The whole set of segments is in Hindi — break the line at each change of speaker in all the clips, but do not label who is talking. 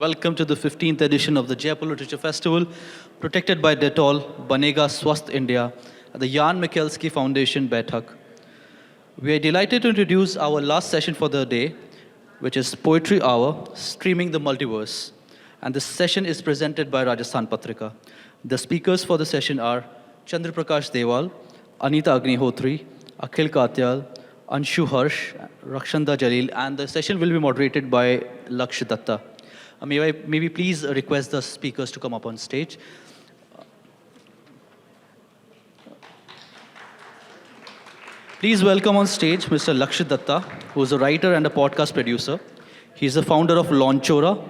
Welcome to the 15th edition of the Jaipur Literature Festival, protected by Dettol, Banega Swasth India, at the Jan Mikulski Foundation, Baithak. We are delighted to introduce our last session for the day, which is Poetry Hour, Streaming the Multiverse. And this session is presented by Rajasthan Patrika. The speakers for the session are Chandra Prakash Dewal, Anita Agnihotri, Akhil Katyal, Anshu Harsh, Rakshanda Jalil, and the session will be moderated by Laksh Datta. May we please request the speakers to come up on stage. Please welcome on stage Mr. Laksh Datta, who is a writer and a podcast producer. He is the founder of Launchora,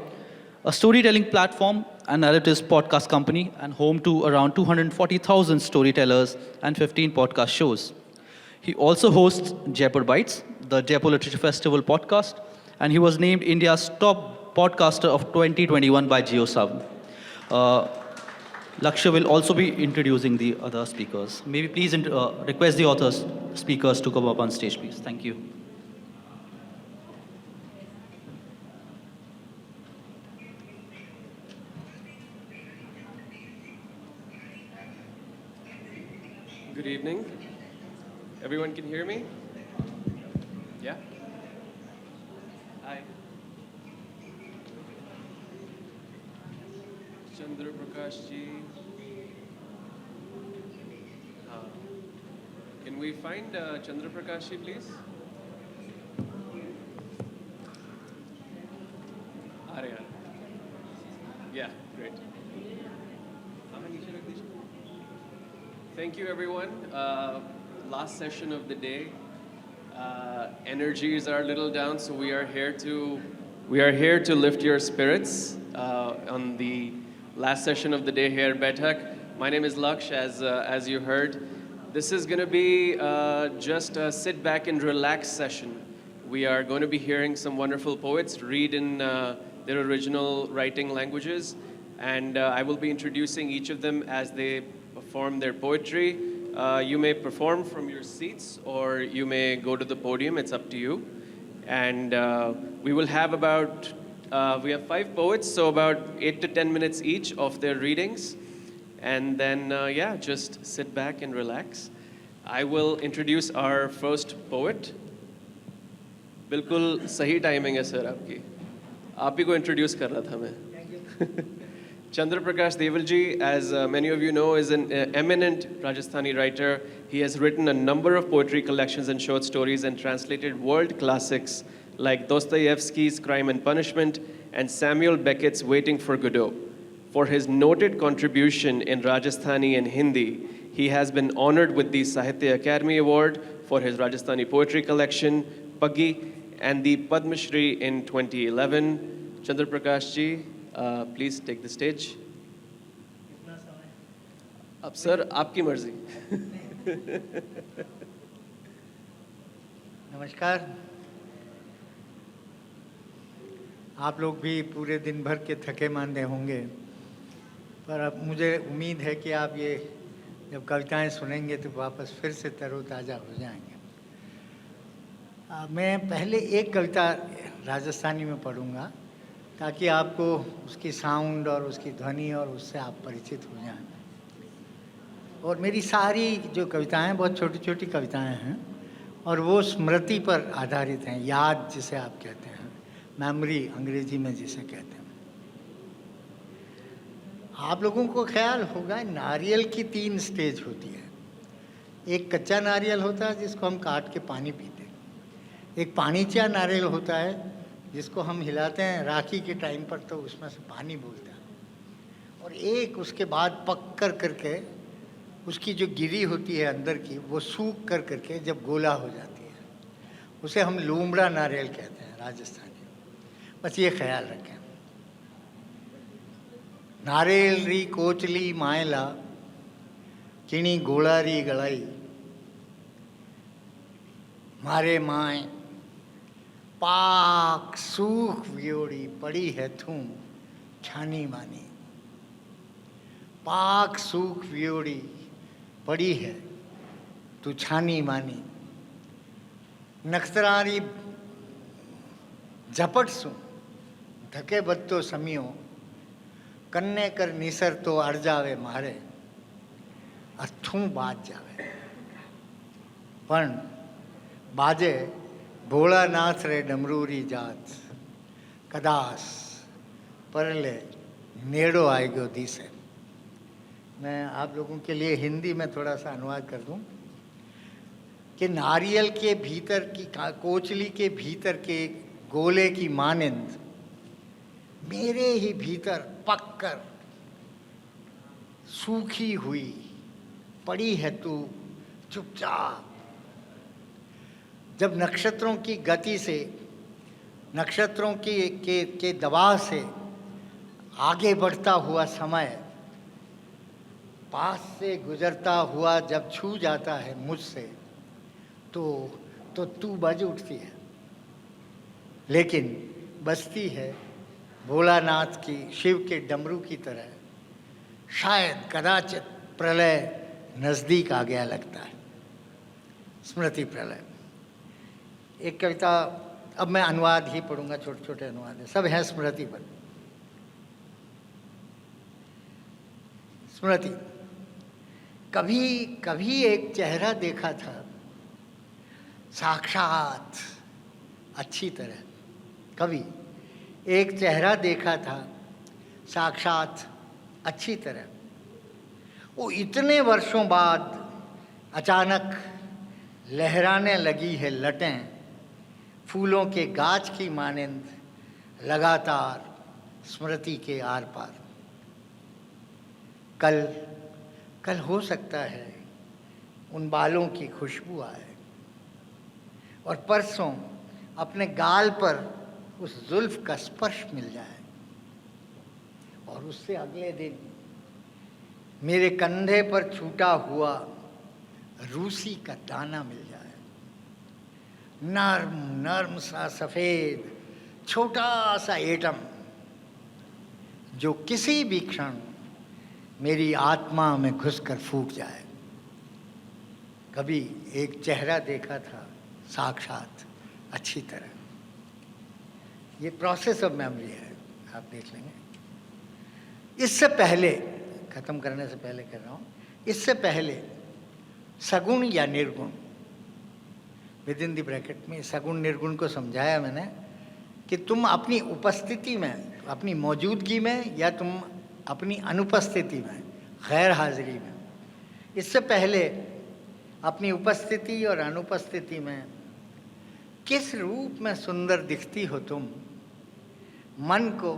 a storytelling platform and narratives podcast company and home to around 240,000 storytellers and 15 podcast shows. He also hosts Jaipur Bites, the Jaipur Literature Festival podcast, and he was named India's top podcaster of 2021 by JioSaavn. Lakshya will also be introducing the other speakers. May we please request the authors, speakers to come up on stage, please. Thank you.
Good evening. Everyone can hear me? Yeah? Hi. Chandra Prakash ji. Can we find Chandra Prakash ji, please? Arya. Yeah, great. Thank you, everyone. Last session of the day. Energies are a little down, so we are here to lift your spirits on the last session of the day here at Baithak. My name is Laksh, as you heard. This is going to be just a sit back and relax session. We are going to be hearing some wonderful poets read in their original writing languages, and I will be introducing each of them as they perform their poetry. You may perform from your seats or you may go to the podium, it's up to you. And we will have we have 5 poets, so about 8 to 10 minutes each of their readings. And then, just sit back and relax. I will introduce our first poet. बिल्कुल सही टाइमिंग है सर आपकी. आप ही को इंट्रोड्यूस कर रहा था मैं. Chandra Prakash Dewal ji, as many of you know, is an eminent Rajasthani writer. He has written a number of poetry collections and short stories and translated world classics like Dostoevsky's Crime and Punishment and Samuel Beckett's Waiting for Godot. For his noted contribution in Rajasthani and Hindi, he has been honored with the Sahitya Academy Award for his Rajasthani poetry collection, Paggi, and the Padma Shri in 2011. Chandra Prakash ji, please take the stage. अब सर आपकी मर्जी.
नमस्कार. आप लोग भी पूरे दिन भर के थके मांदे होंगे, पर अब मुझे उम्मीद है कि आप ये जब कविताएं सुनेंगे तो वापस फिर से तरोताज़ा हो जाएंगे. मैं पहले एक कविता राजस्थानी में पढ़ूंगा ताकि आपको उसकी साउंड और उसकी ध्वनि और उससे आप परिचित हो जाएं. और मेरी सारी जो कविताएं बहुत छोटी छोटी कविताएं हैं और वो स्मृति पर आधारित हैं, याद जिसे आप कहते हैं, मेमोरी अंग्रेजी में जिसे कहते हैं. आप लोगों को ख्याल होगा नारियल की 3 स्टेज होती है. एक कच्चा नारियल होता है जिसको हम काट के पानी पीते हैं. एक पानीचा नारियल होता है जिसको हम हिलाते हैं राखी के टाइम पर तो उसमें से पानी बोलता है. और एक उसके बाद पक कर करके उसकी जो गिरी होती है अंदर की वो सूख कर करके जब गोला हो जाती है उसे हम लूमड़ा नारियल कहते हैं राजस्थानी. बस ये ख्याल रखें. नारियल री कोचली मायला किणी गोलारी गलाई मारे माए पाक सूख वियोड़ी पड़ी है तू छानी मानी. पाक सूख वियोड़ी पड़ी है तू छानी मानी. नखतरारी झपट सूं ધકે બધતો સમિયો કન્ને કર નિસર તો અરજાવે મારે અથું બાજ જાવે પણ બાજે ભોળાનાથ રે ડમરૂરી જાત कदास परले नेड़ो आएगो दिसे। मैं आप लोगों के लिए हिंदी में थोड़ा सा अनुवाद कर दूं कि नारियल के भीतर की कोचली के भीतर के गोले की मानंद मेरे ही भीतर पककर सूखी हुई पड़ी है तू चुपचाप। जब नक्षत्रों की गति से नक्षत्रों के दबाव से आगे बढ़ता हुआ समय पास से गुजरता हुआ जब छू जाता है मुझसे तो तू बज उठती है, लेकिन बजती है भोलानाथ की शिव के डमरू की तरह। शायद कदाचित प्रलय नज़दीक आ गया लगता है। स्मृति प्रलय। एक कविता अब मैं अनुवाद ही पढ़ूंगा, छोटे छोटे अनुवाद है, सब हैं स्मृति पर। स्मृति। कभी कभी एक चेहरा देखा था साक्षात अच्छी तरह। कभी एक चेहरा देखा था साक्षात अच्छी तरह। वो इतने वर्षों बाद अचानक लहराने लगी है लटें फूलों के गाछ की मानंद लगातार स्मृति के आर पार। कल हो सकता है उन बालों की खुशबू आए और परसों अपने गाल पर उस जुल्फ का स्पर्श मिल जाए और उससे अगले दिन मेरे कंधे पर छूटा हुआ रूसी का दाना मिल जाए। नर्म नर्म सा सफ़ेद छोटा सा एटम जो किसी भी क्षण मेरी आत्मा में घुसकर फूट जाए। कभी एक चेहरा देखा था साक्षात अच्छी तरह। ये प्रोसेस ऑफ मेमोरी है, आप देख लेंगे। इससे पहले, ख़त्म करने से पहले कह रहा हूँ, इससे पहले सगुण या निर्गुण, विद इन द ब्रैकेट में सगुण निर्गुण को समझाया मैंने कि तुम अपनी उपस्थिति में, अपनी मौजूदगी में या तुम अपनी अनुपस्थिति में, गैर हाजिरी में, इससे पहले अपनी उपस्थिति और अनुपस्थिति में किस रूप में सुंदर दिखती हो तुम, मन को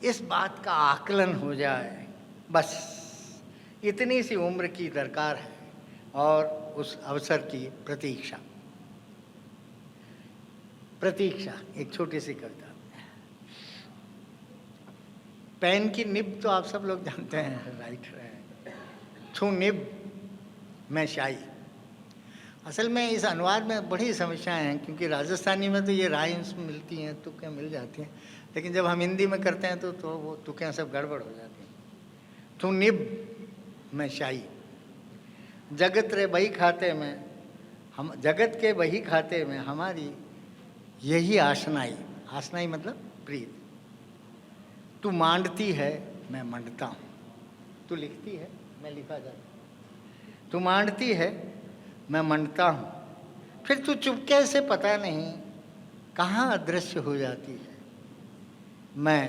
इस बात का आकलन हो जाए। बस इतनी सी उम्र की दरकार है और उस अवसर की प्रतीक्षा। प्रतीक्षा एक छोटी सी कविता। पेन की निब तो आप सब लोग जानते हैं, राइटर है। छू निब मैं शाही। असल में इस अनुवाद में बड़ी समस्याएं हैं क्योंकि राजस्थानी में तो ये राइम्स मिलती हैं, तुकें मिल जाती हैं, लेकिन जब हम हिंदी में करते हैं तो वो तुकें सब गड़बड़ हो जाती हैं। छू निब मैं शाही, जगत रे बही खाते में हम, जगत के बही खाते में हमारी यही आशनाई। आशनाई मतलब प्रीत। तू मांडती है मैं मंडता हूँ, तू लिखती है मैं लिखा जाता हूँ। तू मांडती है मैं मंडता हूँ, फिर तू चुपके से पता नहीं कहाँ अदृश्य हो जाती है। मैं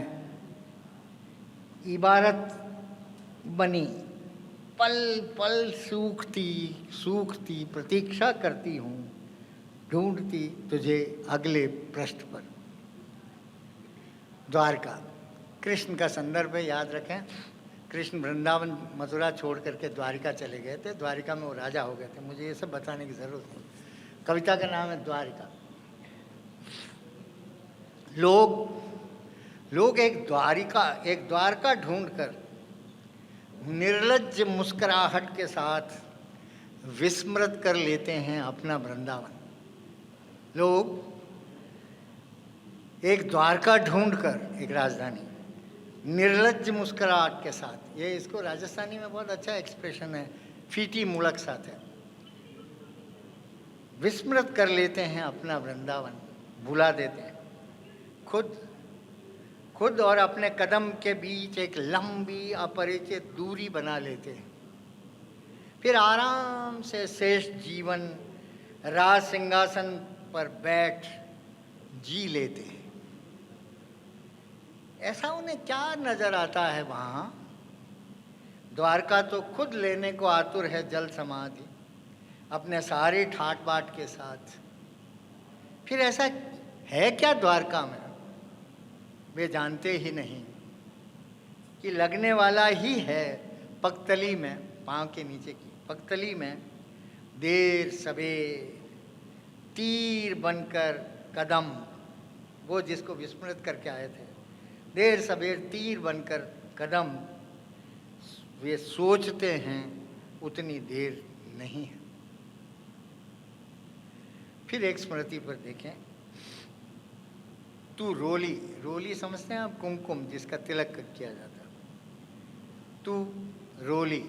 इबारत बनी पल पल सूखती प्रतीक्षा करती हूँ, ढूंढती तुझे अगले पृष्ठ पर। द्वारका, कृष्ण का संदर्भ है, याद रखें। कृष्ण वृंदावन मथुरा छोड़ करके द्वारिका चले गए थे। द्वारिका में वो राजा हो गए थे। मुझे ये सब बताने की ज़रूरत नहीं। कविता का नाम है द्वारिका। लोग एक द्वारका ढूंढकर निर्लज्ज मुस्कुराहट के साथ विस्मृत कर लेते हैं अपना वृंदावन। लोग एक द्वारका ढूंढकर, एक राजधानी, निर्लज्ज मुस्कुराहट के साथ, ये इसको राजस्थानी में बहुत अच्छा एक्सप्रेशन है, फीटी मुड़क साथ है, विस्मृत कर लेते हैं अपना वृंदावन, भुला देते हैं। खुद और अपने कदम के बीच एक लंबी अपरिचित दूरी बना लेते हैं, फिर आराम से शेष जीवन राज सिंहासन पर बैठ जी लेते हैं। ऐसा उन्हें क्या नजर आता है वहाँ? द्वारका तो खुद लेने को आतुर है जल समाधि, अपने सारे ठाट बाट के साथ। फिर ऐसा है क्या द्वारका में? वे जानते ही नहीं कि लगने वाला ही है पगतली में, पाँव के नीचे की पगतली में देर सवेर तीर बनकर कदम, वो जिसको विस्मृत करके आए थे, देर सवेर तीर बनकर कदम वे सोचते हैं उतनी देर नहीं है। फिर एक स्मृति पर देखें, तू रोली, रोली समझते हैं आप? कुमकुम जिसका तिलक किया जाता है। तू रोली,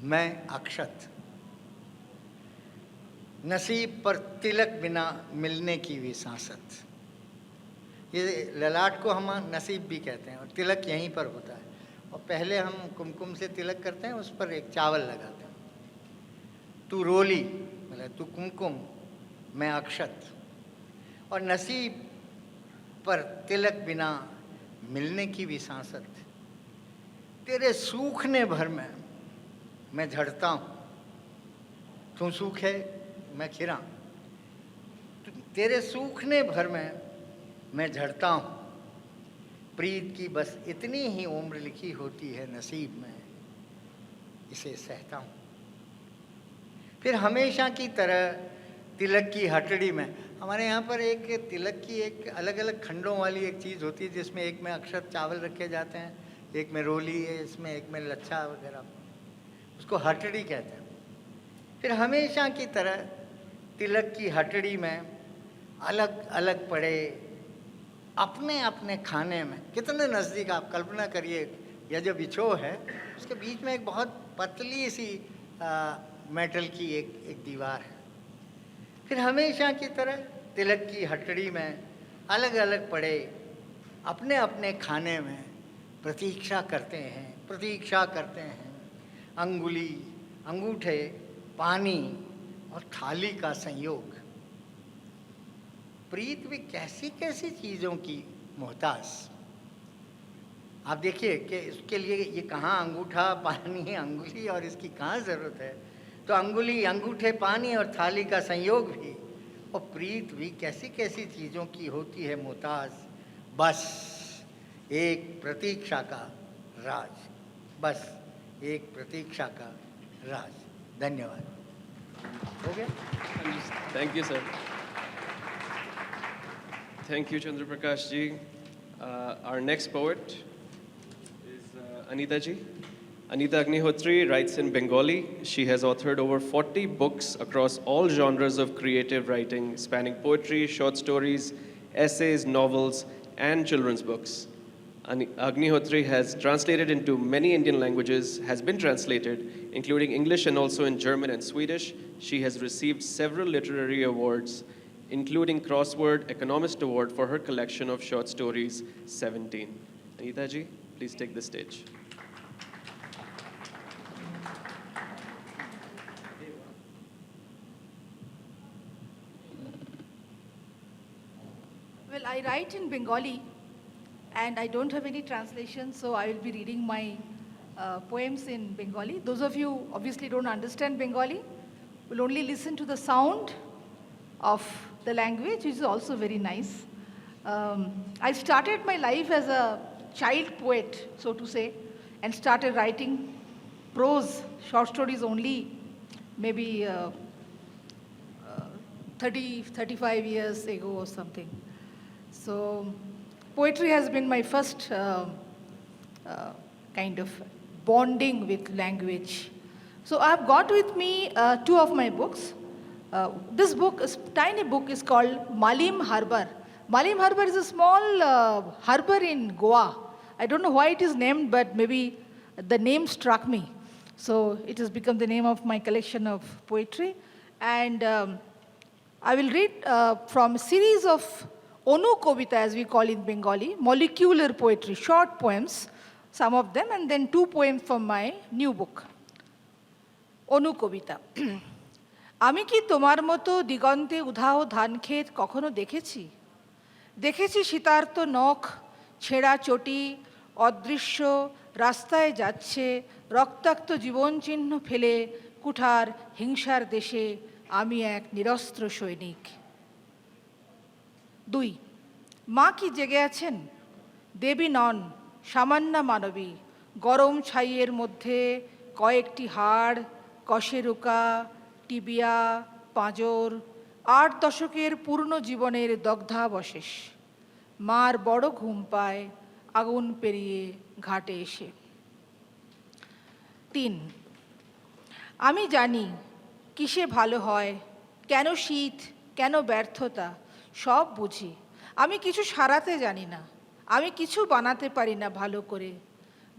मैं अक्षत, नसीब पर तिलक बिना मिलने की भी सांसत। ये ललाट को हम नसीब भी कहते हैं और तिलक यहीं पर होता है। और पहले हम कुमकुम से तिलक करते हैं, उस पर एक चावल लगाते हैं। तू रोली मतलब तू कुमकुम, मैं अक्षत, और नसीब पर तिलक बिना मिलने की भी सांसत। तेरे सूखने भर में मैं झड़ता हूँ, तू सूखे मैं खिरा। तेरे सूखने भर में मैं झड़ता हूँ, प्रीत की बस इतनी ही उम्र लिखी होती है नसीब में, इसे सहता हूँ। फिर हमेशा की तरह तिलक की हटड़ी में, हमारे यहाँ पर एक तिलक की एक अलग अलग खंडों वाली एक चीज़ होती है, जिसमें एक में अक्षत चावल रखे जाते हैं, एक में रोली है, इसमें एक में लच्छा वगैरह, उसको हटड़ी कहते हैं। फिर हमेशा की तरह तिलक की हटड़ी में अलग अलग पड़े अपने अपने खाने में, कितने नज़दीक आप कल्पना करिए, यह जो बिछो है उसके बीच में एक बहुत पतली सी मेटल की एक दीवार है। फिर हमेशा की तरह तिलक की हटड़ी में अलग अलग पड़े अपने अपने खाने में प्रतीक्षा करते हैं अंगुली, अंगूठे, पानी और थाली का संयोग। प्रीत भी कैसी कैसी चीज़ों की मोहताज। आप देखिए कि इसके लिए ये कहाँ अंगूठा, पानी, अंगुली और इसकी कहाँ ज़रूरत है? तो अंगुली, अंगूठे, पानी और थाली का संयोग भी, और प्रीत भी कैसी कैसी चीज़ों की होती है मोहताज। बस एक प्रतीक्षा का राज, बस एक प्रतीक्षा का राज। धन्यवाद। हो गया?
Thank you, sir. Thank you, Chandra Prakash ji. Our next poet is Anita ji. Anita Agnihotri writes in Bengali. She has authored over 40 books across all genres of creative writing, spanning poetry, short stories, essays, novels, and children's books. Agnihotri has translated into many Indian languages, has been translated, including English and also in German and Swedish. She has received several literary awards, including Crossword Economist Award for her collection of short stories, 17. Anita ji, please take the stage.
Well, I write in Bengali and I don't have any translation, so I will be reading my poems in Bengali. Those of you obviously don't understand Bengali will only listen to the sound of the language, which is also very nice. I started my life as a child poet, so to say, and started writing prose, short stories only, maybe 35 years ago or something. So poetry has been my first kind of bonding with language. So I have got with me two of my books. This book, is tiny book, is called Malim Harbor. Malim Harbor is a small harbor in Goa. I don't know why it is named, but maybe the name struck me. So it has become the name of my collection of poetry. And I will read from a series of Onu Kobita, as we call in Bengali, molecular poetry, short poems, some of them, and then 2 poems from my new book. Onu Kobita. আমি কি তোমার মতো দিগন্তে উধাও ধানক্ষেত কখনো দেখেছি? দেখেছি শীতার্ত নখ, ছেঁড়া চটি, অদৃশ্য রাস্তায় যাচ্ছে রক্তাক্ত জীবনচিহ্ন ফেলে কুঠার হিংসার দেশে আমি এক নিরস্ত্র সৈনিক। 2 মা কি জেগে আছেন? দেবী নন, সামান্য মানবী, গরম ছাইয়ের মধ্যে কয়েকটি হাড়, কশেরুকা, টিবিয়া, পাঁজর, 8 দশকের পূর্ণ জীবনের দগ্ধাবশেষ। মার বড় ঘুম পায় আগুন পেরিয়ে ঘাটে এসে। 3 আমি জানি কিসে ভালো হয়, কেন শীত, কেন ব্যর্থতা, সব বুঝি। আমি কিছু সারাতে জানি না, আমি কিছু বানাতে পারি না ভালো করে।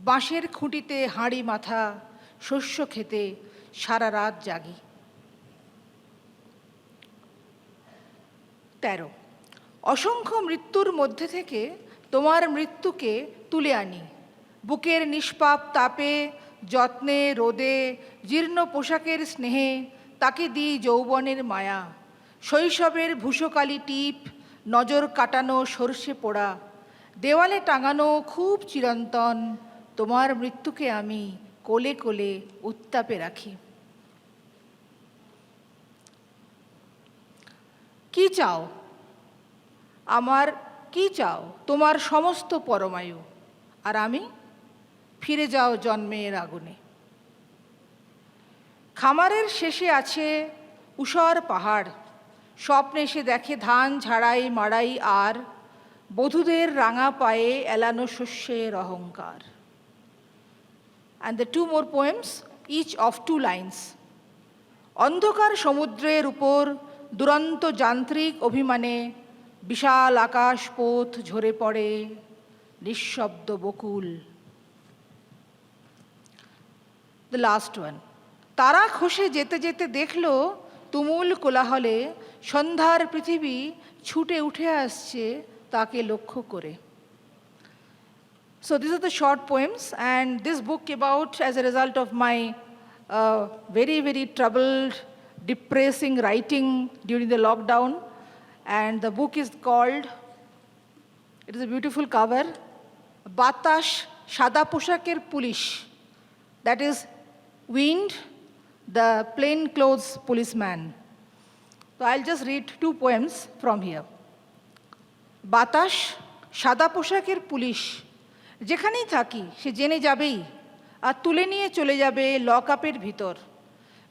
বাঁশের খুঁটিতে হাঁড়ি মাথা, শস্য খেতে সারা রাত জাগি। 13 অসংখ্য মৃত্যুর মধ্যে থেকে তোমার মৃত্যুকে তুলে আনি। বুকের নিষ্পাপ তাপে, যত্নে, রোদে, জীর্ণ পোশাকের স্নেহে তাকে দিই যৌবনের মায়া। শৈশবের ভূষকালি টিপ, নজর কাটানো সর্ষে পোড়া, দেওয়ালে টাঙানো খুব চিরন্তন তোমার মৃত্যুকে আমি কোলে কোলে উত্তাপে রাখি। কি চাও আমার, কি চাও তোমার সমস্ত পরমায়ু, আর আমি ফিরে যাও জন্মের আগুনে। খামারের শেষে আছে ঊষর পাহাড়, স্বপ্নে সে দেখে ধান ঝাড়াই মাড়াই আর বধূদের রাঙা পায়ে এলানো শস্যের অহংকার। And the 2 more poems, each of 2 lines. অন্ধকার সমুদ্রের উপর দুরন্ত যান্ত্রিক অভিমানে বিশাল আকাশ পথ ঝরে পড়ে নিঃশব্দ বকুল। The last one. তারা খসে যেতে যেতে দেখলো তুমুল কোলাহলে সন্ধ্যার পৃথিবী ছুটে উঠে আসছে তাকে লক্ষ্য করে। So these are the short poems, and this book came out as a result of my very, very troubled, depressing writing during the lockdown. And the book is called, it is a beautiful cover, Batash Shada Poshaker Pulish. That is Wind, the plain clothes policeman. So I'll just read 2 poems from here. বাতাস সাদা পোশাকের পুলিশ, যেখানেই থাকি সে জেনে যাবেই আর তুলে নিয়ে চলে যাবে লকআপের ভিতর।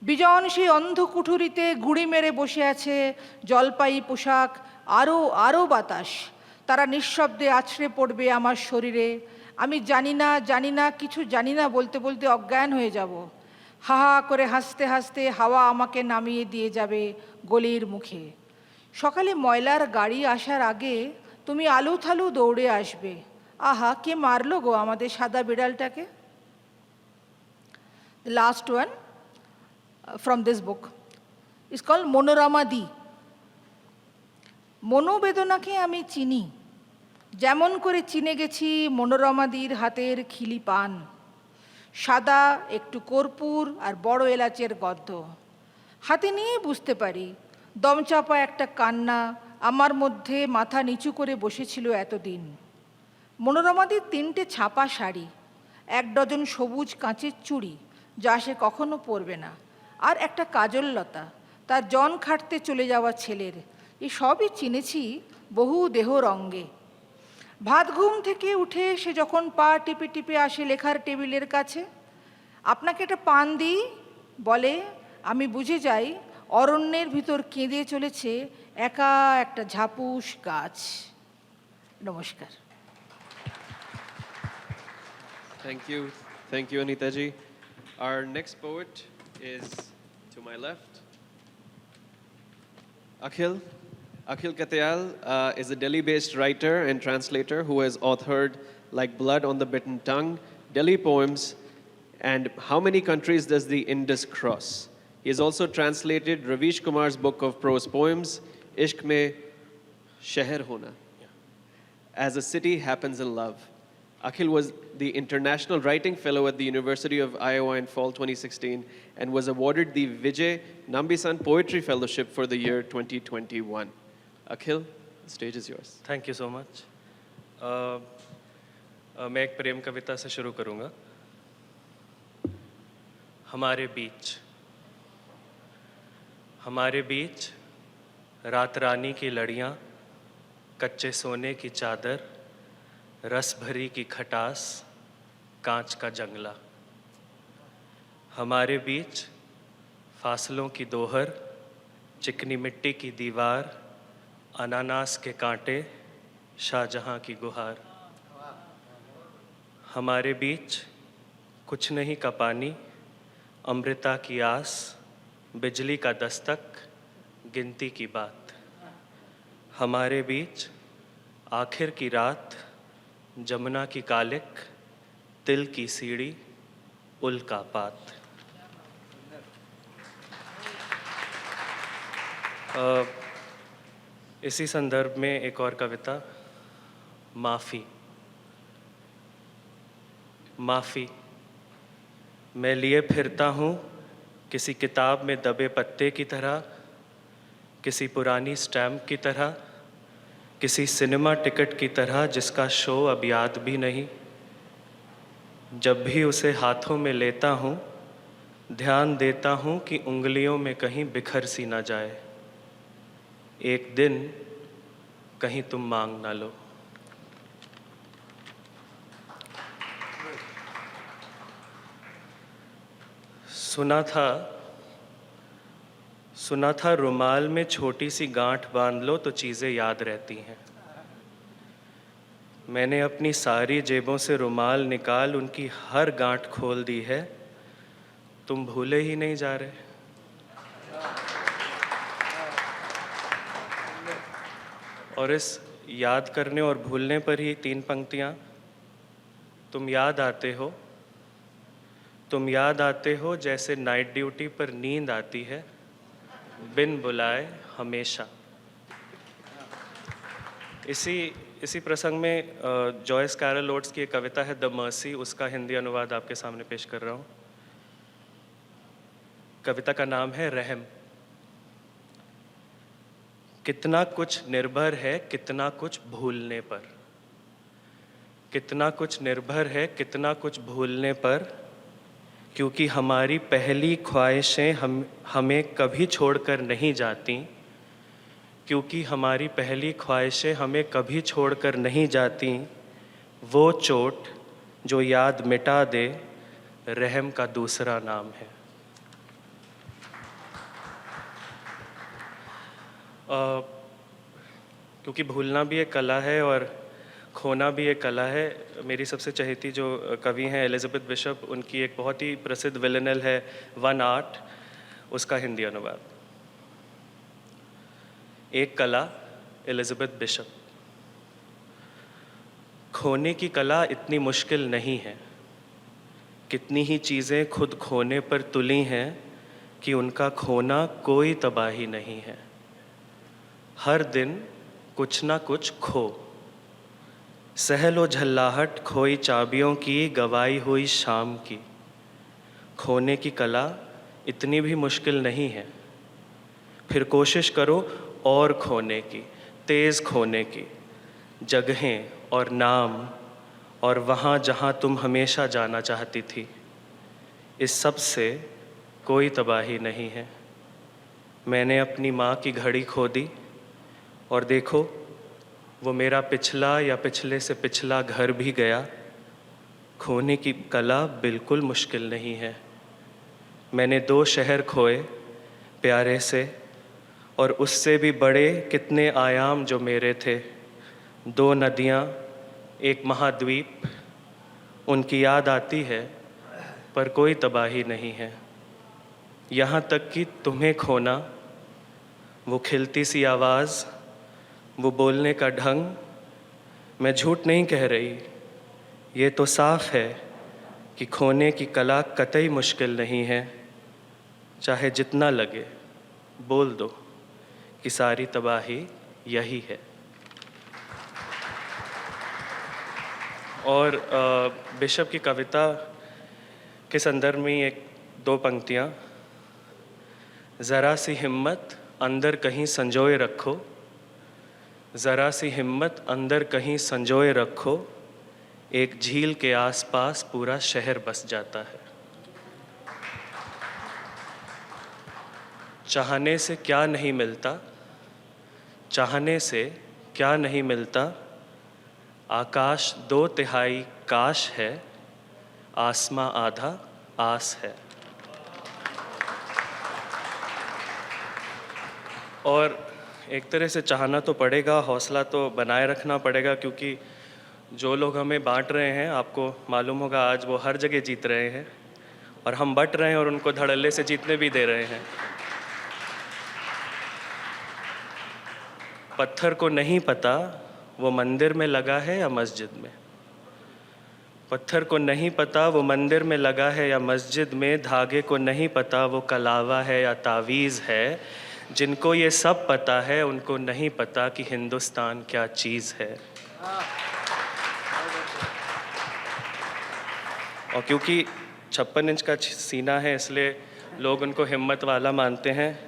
বিজন সেই অন্ধ কুঠুরিতে গুঁড়ি মেরে বসে আছে জলপাই পোশাক, আরও আরও বাতাস, তারা নিঃশব্দে আছড়ে পড়বে আমার শরীরে। আমি জানি না, জানি না, কিছু জানি না বলতে বলতে অজ্ঞান হয়ে যাব। হা হা করে হাসতে হাসতে হাওয়া আমাকে নামিয়ে দিয়ে যাবে গলির মুখে। সকালে ময়লার গাড়ি আসার আগে তুমি আলু থালু দৌড়ে আসবে। আহা, কে মারলো গো আমাদের সাদা বিড়ালটাকে। The last one from this book is called Monorama Di. মনোবেদনাকে আমি চিনি, যেমন করে চিনে গেছি মনোরমাদির হাতের খিলি পান। সাদা, একটু কর্পূর আর বড় এলাচের গদ্ধ হাতে নিয়ে বুঝতে পারি দমচাপা একটা কান্না আমার মধ্যে মাথা নিচু করে বসেছিল এতদিন। মনোরমাদির 3টে ছাপা শাড়ি, 1 ডজন সবুজ কাঁচের চুড়ি যা সে কখনো পরবে না, আর একটা কাজল লতা, তার জন খাটতে চলে যাওয়া ছেলের। এই সবই চিনেছি বহু দেহ রঙ্গে। ভাত ঘুম থেকে উঠে সে যখন পা টিপে টিপে আসে লেখার টেবিলের কাছে, আপনাকে একটা পান দিই বলে, আমি বুঝে যাই অরণ্যের ভিতর কেঁদে চলেছে একা একটা ঝাপুস গাছ। নমস্কার।
Thank you, Anita ji. Our next poet is to my left, Akhil Katyal is a Delhi-based writer and translator who has authored Like Blood on the Bitten Tongue, Delhi Poems, and How Many Countries Does the Indus Cross? He has also translated Ravish Kumar's book of prose poems, Ishq Mein Sheher Hona. As a City Happens in Love. Akhil was the International Writing Fellow at the University of Iowa in fall 2016 and was awarded the Vijay Nambisan Poetry Fellowship for the year 2021. Akhil, the stage is yours.
Thank you so much. मैं एक प्रेम कविता से शुरू करूँगा। हमारे बीच रात रानी की लड़ियाँ, कच्चे सोने की चादर, रस भरी की खटास, कांच का जंगला। हमारे बीच फासलों की दोहर, चिकनी मिट्टी की दीवार, अनानास के कांटे, शाहजहां की गुहार। हमारे बीच कुछ नहीं का पानी, अमृता की आस, बिजली का दस्तक, गिनती की बात। हमारे बीच आखिर की रात, जमुना की कालिक, तिल की सीढ़ी, उल का पात। इसी संदर्भ में एक और कविता, माफ़ी। माफ़ी मैं लिए फिरता हूँ किसी किताब में दबे पत्ते की तरह, किसी पुरानी स्टैम्प की तरह, किसी सिनेमा टिकट की तरह जिसका शो अब याद भी नहीं। जब भी उसे हाथों में लेता हूँ, ध्यान देता हूँ कि उंगलियों में कहीं बिखर सी ना जाए। एक दिन कहीं तुम मांग ना लो। सुना था रुमाल में छोटी सी गांठ बांध लो तो चीज़ें याद रहती हैं। मैंने अपनी सारी जेबों से रुमाल निकाल उनकी हर गांठ खोल दी है, तुम भूले ही नहीं जा रहे। और इस याद करने और भूलने पर ही 3 पंक्तियाँ। तुम याद आते हो जैसे नाइट ड्यूटी पर नींद आती है, बिन बुलाए हमेशा। इसी प्रसंग में जॉयस कैरल ओट्स की एक कविता है द मर्सी, उसका हिंदी अनुवाद आपके सामने पेश कर रहा हूँ। कविता का नाम है रहम। कितना कुछ निर्भर है कितना कुछ भूलने पर, कितना कुछ निर्भर है कितना कुछ भूलने पर, क्योंकि हमारी पहली ख्वाहिशें हमें कभी छोड़कर नहीं जाती, क्योंकि हमारी पहली ख्वाहिशें हमें कभी छोड़कर नहीं जाती। वो चोट जो याद मिटा दे, रहम का दूसरा नाम है। क्योंकि भूलना भी एक कला है और खोना भी एक कला है। मेरी सबसे चहेती जो कवि हैं एलिज़ाबेथ बिशप, उनकी एक बहुत ही प्रसिद्ध विलेनल है वन आर्ट, उसका हिंदी अनुवाद। एक कला, एलिज़ाबेथ बिशप। खोने की कला इतनी मुश्किल नहीं है, कितनी ही चीज़ें खुद खोने पर तुली हैं कि उनका खोना कोई तबाही नहीं है। हर दिन कुछ ना कुछ खो, सहलो झल्लाहट खोई चाबियों की, गवाई हुई शाम की। खोने की कला इतनी भी मुश्किल नहीं है, फिर कोशिश करो और खोने की, तेज़ खोने की, जगहें और नाम और वहाँ जहाँ तुम हमेशा जाना चाहती थी। इस सब से कोई तबाही नहीं है। मैंने अपनी माँ की घड़ी खो दी और देखो वो मेरा पिछला या पिछले से पिछला घर भी गया। खोने की कला बिल्कुल मुश्किल नहीं है। मैंने 2 शहर खोए प्यारे से, और उससे भी बड़े कितने आयाम जो मेरे थे। 2 नदियाँ, एक महाद्वीप, उनकी याद आती है पर कोई तबाही नहीं है। यहाँ तक कि तुम्हें खोना, वो खिलती सी आवाज़, वो बोलने का ढंग, मैं झूठ नहीं कह रही। ये तो साफ है कि खोने की कला कतई मुश्किल नहीं है। चाहे जितना लगे, बोल दो कि सारी तबाही यही है। और बिशप की कविता के संदर्भ में एक दो पंक्तियाँ। ज़रा सी हिम्मत अंदर कहीं संजोए रखो, ज़रा सी हिम्मत अंदर कहीं संजोए रखो, एक झील के आसपास पूरा शहर बस जाता है। चाहने से क्या नहीं मिलता, चाहने से क्या नहीं मिलता, आकाश 2/3 काश है, आसमां आधा आस है। और एक तरह से चाहना तो पड़ेगा, हौसला तो बनाए रखना पड़ेगा, क्योंकि जो लोग हमें बांट रहे हैं, आपको मालूम होगा आज वो हर जगह जीत रहे हैं, और हम बट रहे हैं और उनको धड़ल्ले से जीतने भी दे रहे हैं। पत्थर को नहीं पता वो मंदिर में लगा है या मस्जिद में, पत्थर को नहीं पता वो मंदिर में लगा है या मस्जिद में, धागे को नहीं पता वो कलावा है या तावीज़ है। जिनको ये सब पता है उनको नहीं पता कि हिंदुस्तान क्या चीज़ है। और क्योंकि 56 इंच का सीना है इसलिए लोग उनको हिम्मत वाला मानते हैं,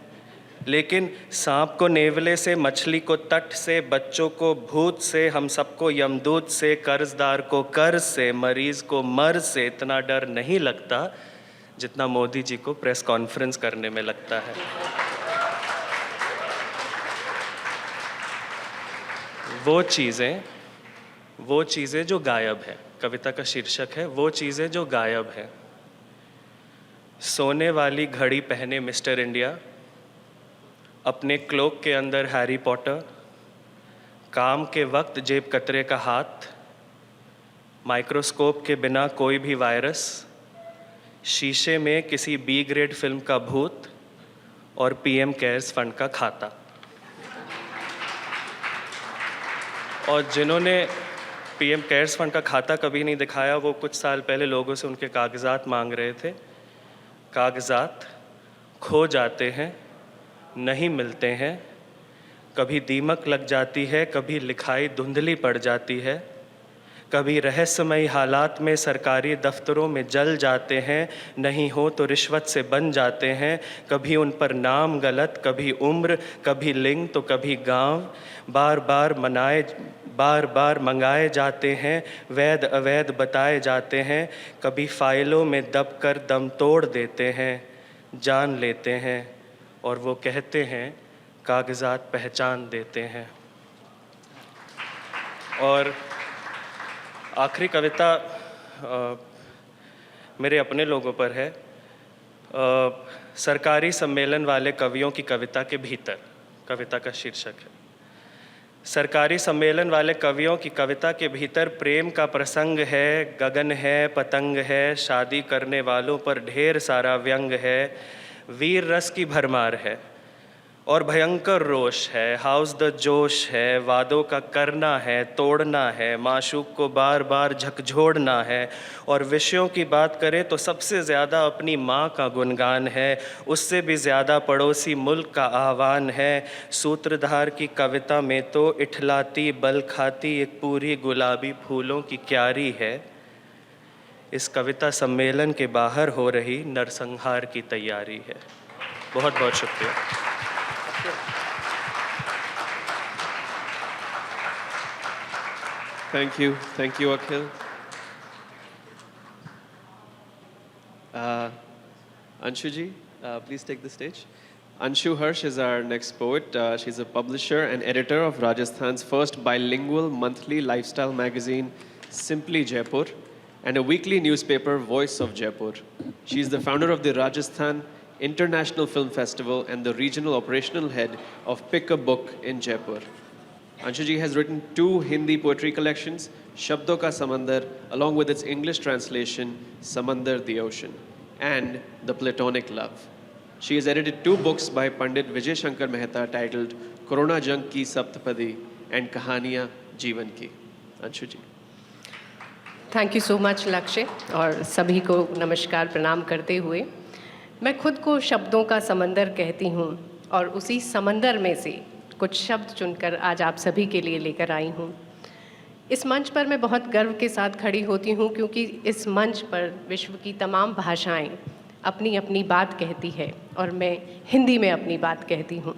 लेकिन सांप को नेवले से, मछली को तट से, बच्चों को भूत से, हम सबको यमदूत से, कर्जदार को कर्ज से, मरीज को मर्ज से इतना डर नहीं लगता जितना मोदी जी को प्रेस कॉन्फ्रेंस करने में लगता है। वो चीज़ें जो गायब हैं, कविता का शीर्षक है वो चीज़ें जो गायब हैं। सोने वाली घड़ी पहने मिस्टर इंडिया, अपने क्लोक के अंदर हैरी पॉटर, काम के वक्त जेब कतरे का हाथ, माइक्रोस्कोप के बिना कोई भी वायरस, शीशे में किसी बी ग्रेड फिल्म का भूत, और पीएम केयर्स फंड का खाता। और जिन्होंने पीएम केयर्स फंड का खाता कभी नहीं दिखाया, वो कुछ साल पहले लोगों से उनके कागजात मांग रहे थे। कागजात खो जाते हैं, नहीं मिलते हैं, कभी दीमक लग जाती है, कभी लिखाई धुंधली पड़ जाती है, कभी रहस्यमयी हालात में सरकारी दफ्तरों में जल जाते हैं, नहीं हो तो रिश्वत से बन जाते हैं, कभी उन पर नाम गलत, कभी उम्र, कभी लिंग तो कभी गांव, बार बार मंगाए जाते हैं, वैध अवैध बताए जाते हैं, कभी फाइलों में दब कर दम तोड़ देते हैं, जान लेते हैं, और वो कहते हैं कागजात पहचान देते हैं। और आखिरी कविता मेरे अपने लोगों पर है। सरकारी सम्मेलन वाले कवियों की कविता के भीतर, कविता का शीर्षक है। सरकारी सम्मेलन वाले कवियों की कविता के भीतर प्रेम का प्रसंग है, गगन है, पतंग है, शादी करने वालों पर ढेर सारा व्यंग है, वीर रस की भरमार है और भयंकर रोष है, हाउस द जोश है, वादों का करना है, तोड़ना है, माशूक को बार बार झकझोड़ना है, और विषयों की बात करें तो सबसे ज़्यादा अपनी माँ का गुणगान है, उससे भी ज़्यादा पड़ोसी मुल्क का आह्वान है। सूत्रधार की कविता में तो इठलाती बल खाती एक पूरी गुलाबी फूलों की क्यारी है। इस कविता सम्मेलन के बाहर हो रही नरसंहार की तैयारी है। बहुत बहुत शुक्रिया।
Thank you, Akhil. Anshu ji, please take the stage. Anshu Harsh is our next poet. She's a publisher and editor of Rajasthan's first bilingual monthly lifestyle magazine, Simply Jaipur, and a weekly newspaper, Voice of Jaipur. She is the founder of the Rajasthan International Film Festival and the regional operational head of Pick a Book in Jaipur. Anshu ji has written 2 Hindi poetry collections, Shabdon Ka Samandar, along with its English translation, Samandar the Ocean, and The Platonic Love. She has edited 2 books by Pandit Vijay Shankar Mehta titled Corona Jang Ki Saptapadi and Kahaniyan Jeevan Ki. Anshu ji.
Thank you so much लक्ष्य, और सभी को नमस्कार प्रणाम करते हुए मैं खुद को शब्दों का समंदर कहती हूँ, और उसी समंदर में से कुछ शब्द चुनकर आज आप सभी के लिए लेकर आई हूँ। इस मंच पर मैं बहुत गर्व के साथ खड़ी होती हूँ क्योंकि इस मंच पर विश्व की तमाम भाषाएं अपनी अपनी बात कहती है और मैं हिंदी में अपनी बात कहती हूँ।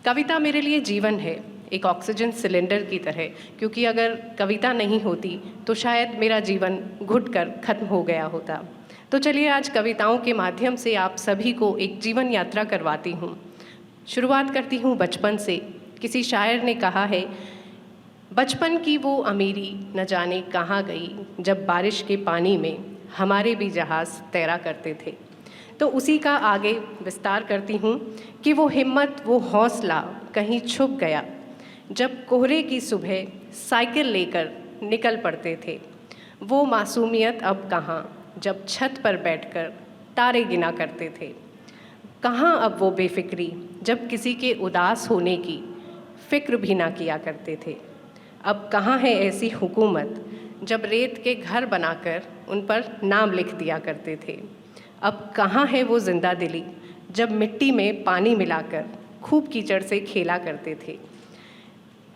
कविता मेरे लिए जीवन है, एक ऑक्सीजन सिलेंडर की तरह, क्योंकि अगर कविता नहीं होती तो शायद मेरा जीवन घुटकर खत्म हो गया होता। तो चलिए आज कविताओं के माध्यम से आप सभी को एक जीवन यात्रा करवाती हूँ। शुरुआत करती हूँ बचपन से। किसी शायर ने कहा है, बचपन की वो अमीरी न जाने कहाँ गई, जब बारिश के पानी में हमारे भी जहाज़ तैरा करते थे। तो उसी का आगे विस्तार करती हूँ कि वो हिम्मत, वो हौसला कहीं छुप गया, जब कोहरे की सुबह साइकिल लेकर निकल पड़ते थे। वो मासूमियत अब कहाँ, जब छत पर बैठकर तारे गिना करते थे। कहाँ अब वो बेफिक्री, जब किसी के उदास होने की फ़िक्र भी ना किया करते थे। अब कहाँ है ऐसी हुकूमत, जब रेत के घर बनाकर उन पर नाम लिख दिया करते थे। अब कहाँ है वो जिंदा दिली, जब मिट्टी में पानी मिलाकर खूब कीचड़ से खेला करते थे।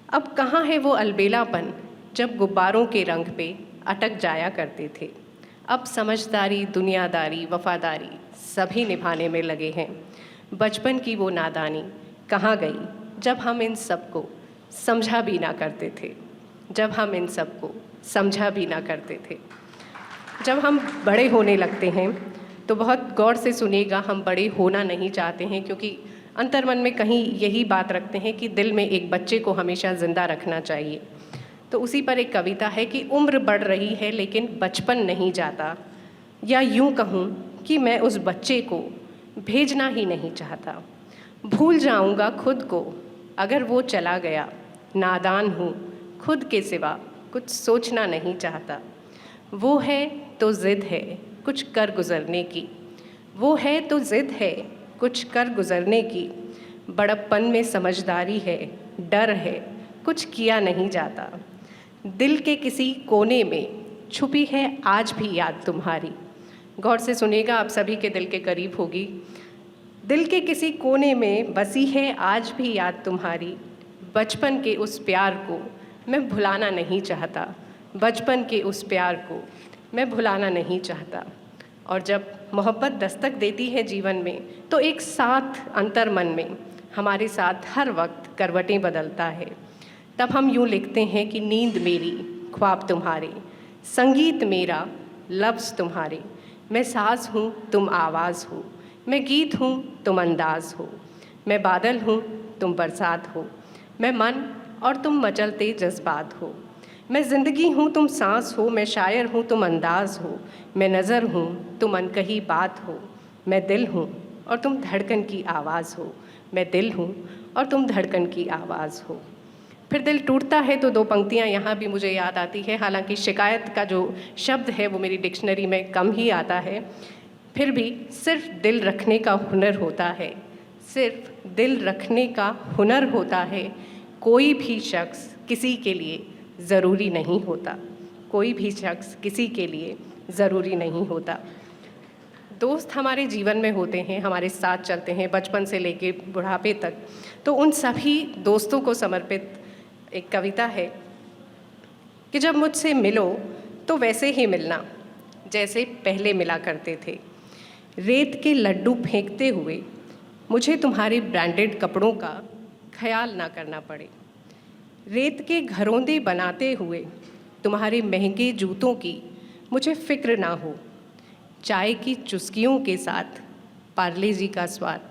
अब कहाँ है वो अलबेलापन, जब गुब्बारों के रंग पे अटक जाया करते थे। अब समझदारी, दुनियादारी, वफादारी सभी निभाने में लगे हैं। बचपन की वो नादानी कहाँ गई, जब हम इन सबको समझा भी ना करते थे। जब हम इन सबको समझा भी ना करते थे। जब हम बड़े होने लगते हैं तो बहुत गौर से सुनिएगा, हम बड़े होना नहीं चाहते हैं क्योंकि अंतर्मन में कहीं यही बात रखते हैं कि दिल में एक बच्चे को हमेशा ज़िंदा रखना चाहिए। तो उसी पर एक कविता है कि उम्र बढ़ रही है लेकिन बचपन नहीं जाता, या यूँ कहूँ कि मैं उस बच्चे को भेजना ही नहीं चाहता। भूल जाऊँगा खुद को अगर वो चला गया, नादान हूँ खुद के सिवा कुछ सोचना नहीं चाहता। वो है तो ज़िद है कुछ कर गुज़रने की, वो है तो ज़िद है कुछ कर गुज़रने की। बड़प्पन में समझदारी है, डर है कुछ किया नहीं जाता। दिल के किसी कोने में छुपी है आज भी याद तुम्हारी। गौर से सुनिएगा, आप सभी के दिल के करीब होगी। दिल के किसी कोने में बसी है आज भी याद तुम्हारी। बचपन के उस प्यार को मैं भुलाना नहीं चाहता। बचपन के उस प्यार को मैं भुलाना नहीं चाहता। और जब मोहब्बत दस्तक देती है जीवन में तो एक साथ अंतर्मन में हमारे साथ हर वक्त करवटें बदलता है। तब हम यूँ लिखते हैं कि नींद मेरी ख्वाब तुम्हारे, संगीत मेरा लफ्ज़ तुम्हारे। मैं साज़ हूँ तुम आवाज़ हो, मैं गीत हूँ तुम अंदाज़ हो। मैं बादल हूँ तुम बरसात हो, मैं मन और तुम मचलते जज्बात हो। मैं ज़िंदगी हूँ तुम सांस हो, मैं शायर हूँ तुम अंदाज़ हो। मैं नज़र हूँ तुम अनकही बात हो, मैं दिल हूँ और तुम धड़कन की आवाज़ हो। मैं दिल हूँ और तुम धड़कन की आवाज़ हो। फिर दिल टूटता है तो दो पंक्तियाँ यहाँ भी मुझे याद आती है। हालांकि शिकायत का जो शब्द है वो मेरी डिक्शनरी में कम ही आता है, फिर भी सिर्फ दिल रखने का हुनर होता है, सिर्फ दिल रखने का हुनर होता है। कोई भी शख्स किसी के लिए ज़रूरी नहीं होता, कोई भी शख्स किसी के लिए ज़रूरी नहीं होता। दोस्त हमारे जीवन में होते हैं, हमारे साथ चलते हैं बचपन से लेके बुढ़ापे तक। तो उन सभी दोस्तों को समर्पित एक कविता है कि जब मुझसे मिलो तो वैसे ही मिलना जैसे पहले मिला करते थे। रेत के लड्डू फेंकते हुए मुझे तुम्हारे ब्रांडेड कपड़ों का ख्याल ना करना पड़े। रेत के घरौंदे बनाते हुए तुम्हारे महंगे जूतों की मुझे फ़िक्र ना हो। चाय की चुस्कियों के साथ पार्ले जी का स्वाद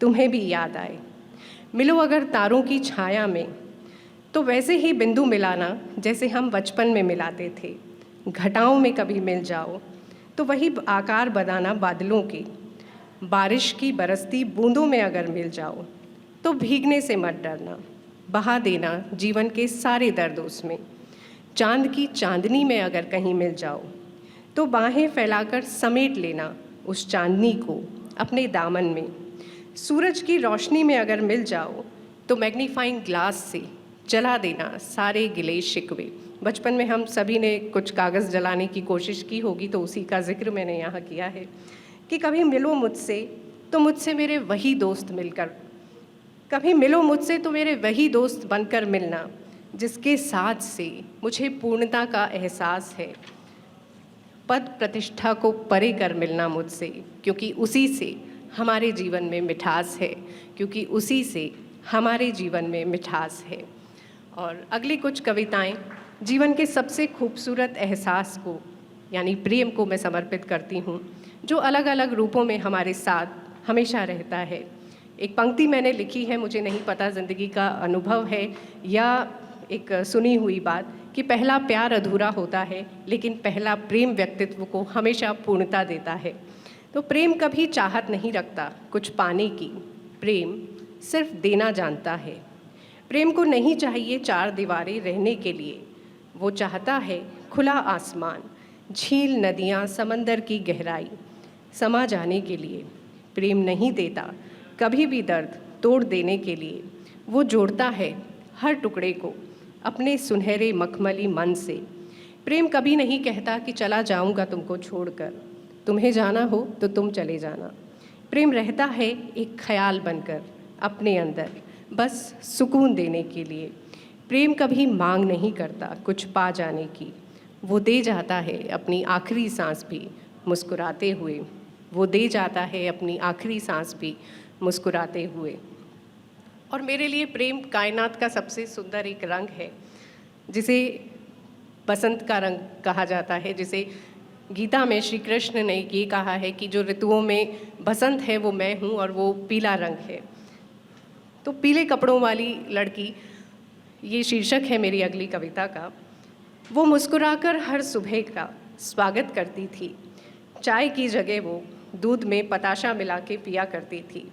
तुम्हें भी याद आए। मिलो अगर तारों की छाया में तो वैसे ही बिंदु मिलाना जैसे हम बचपन में मिलाते थे। घटाओं में कभी मिल जाओ तो वही आकार बनाना बादलों के। बारिश की बरसती बूंदों में अगर मिल जाओ तो भीगने से मत डरना, बहा देना जीवन के सारे दर्द उसमें। चांद की चांदनी में अगर कहीं मिल जाओ तो बाहें फैलाकर समेट लेना उस चांदनी को अपने दामन में। सूरज की रोशनी में अगर मिल जाओ तो मैग्नीफाइंग ग्लास से जला देना सारे गिले शिकवे। बचपन में हम सभी ने कुछ कागज़ जलाने की कोशिश की होगी तो उसी का जिक्र मैंने यहाँ किया है कि कभी मिलो मुझसे तो मुझसे मेरे वही दोस्त मिलकर, कभी मिलो मुझसे तो मेरे वही दोस्त बनकर मिलना जिसके साथ से मुझे पूर्णता का एहसास है। पद प्रतिष्ठा को परे कर मिलना मुझसे, क्योंकि उसी से हमारे जीवन में मिठास है, क्योंकि उसी से हमारे जीवन में मिठास है। और अगली कुछ कविताएं जीवन के सबसे खूबसूरत एहसास को यानी प्रेम को मैं समर्पित करती हूँ, जो अलग अलग रूपों में हमारे साथ हमेशा रहता है। एक पंक्ति मैंने लिखी है, मुझे नहीं पता ज़िंदगी का अनुभव है या एक सुनी हुई बात, कि पहला प्यार अधूरा होता है लेकिन पहला प्रेम व्यक्तित्व को हमेशा पूर्णता देता है। तो प्रेम कभी चाहत नहीं रखता कुछ पाने की, प्रेम सिर्फ देना जानता है। प्रेम को नहीं चाहिए चार दीवारें रहने के लिए, वो चाहता है खुला आसमान, झील, नदियाँ, समंदर की गहराई समा जाने के लिए। प्रेम नहीं देता कभी भी दर्द तोड़ देने के लिए, वो जोड़ता है हर टुकड़े को अपने सुनहरे मखमली मन से। प्रेम कभी नहीं कहता कि चला जाऊंगा तुमको छोड़कर, तुम्हें जाना हो तो तुम चले जाना। प्रेम रहता है एक ख्याल बनकर अपने अंदर, बस सुकून देने के लिए। प्रेम कभी मांग नहीं करता कुछ पा जाने की, वो दे जाता है अपनी आखिरी सांस भी मुस्कुराते हुए। वो दे जाता है अपनी आखिरी सांस भी मुस्कुराते हुए। और मेरे लिए प्रेम कायनात का सबसे सुंदर एक रंग है, जिसे बसंत का रंग कहा जाता है। जिसे गीता में श्री कृष्ण ने ये कहा है कि जो ऋतुओं में बसंत है वो मैं हूँ और वो पीला रंग है। तो पीले कपड़ों वाली लड़की, ये शीर्षक है मेरी अगली कविता का। वो मुस्कुराकर हर सुबह का स्वागत करती थी, चाय की जगह वो दूध में पताशा मिला के पिया करती थी।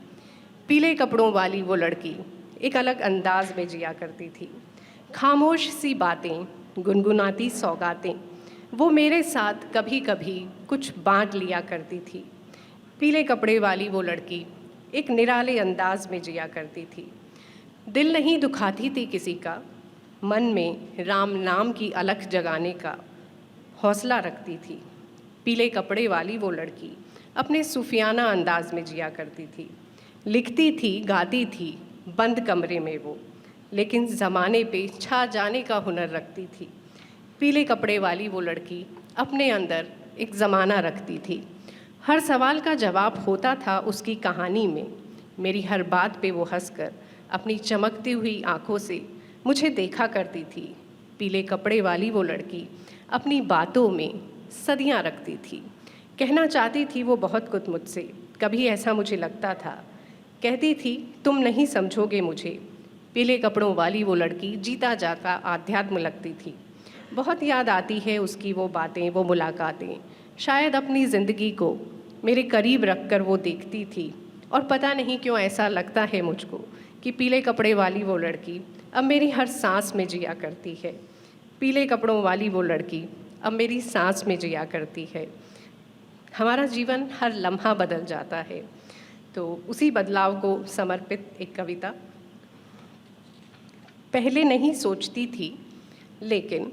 पीले कपड़ों वाली वो लड़की एक अलग अंदाज में जिया करती थी। खामोश सी बातें, गुनगुनाती सौगातें, वो मेरे साथ कभी कभी कुछ बांट लिया करती थी। पीले कपड़े वाली वो लड़की एक निराले अंदाज में जिया करती थी। दिल नहीं दुखाती थी किसी का, मन में राम नाम की अलख जगाने का हौसला रखती थी। पीले कपड़े वाली वो लड़की अपने सूफियाना अंदाज में जिया करती थी। लिखती थी, गाती थी बंद कमरे में वो, लेकिन ज़माने पे छा जाने का हुनर रखती थी। पीले कपड़े वाली वो लड़की अपने अंदर एक ज़माना रखती थी। हर सवाल का जवाब होता था उसकी कहानी में। मेरी हर बात पे वो हंसकर अपनी चमकती हुई आंखों से मुझे देखा करती थी। पीले कपड़े वाली वो लड़की अपनी बातों में सदियां रखती थी। कहना चाहती थी वो बहुत कुछ मुझसे, कभी ऐसा मुझे लगता था। कहती थी तुम नहीं समझोगे मुझे। पीले कपड़ों वाली वो लड़की जीता जाता आध्यात्म लगती थी। बहुत याद आती है उसकी वो बातें, वो मुलाकातें। शायद अपनी ज़िंदगी को मेरे करीब रखकर वो देखती थी। और पता नहीं क्यों ऐसा लगता है मुझको कि पीले कपड़े वाली वो लड़की अब मेरी हर सांस में जिया करती है। पीले कपड़ों वाली वो लड़की अब मेरी सांस में जिया करती है। हमारा जीवन हर लम्हा बदल जाता है, तो उसी बदलाव को समर्पित एक कविता। पहले नहीं सोचती थी लेकिन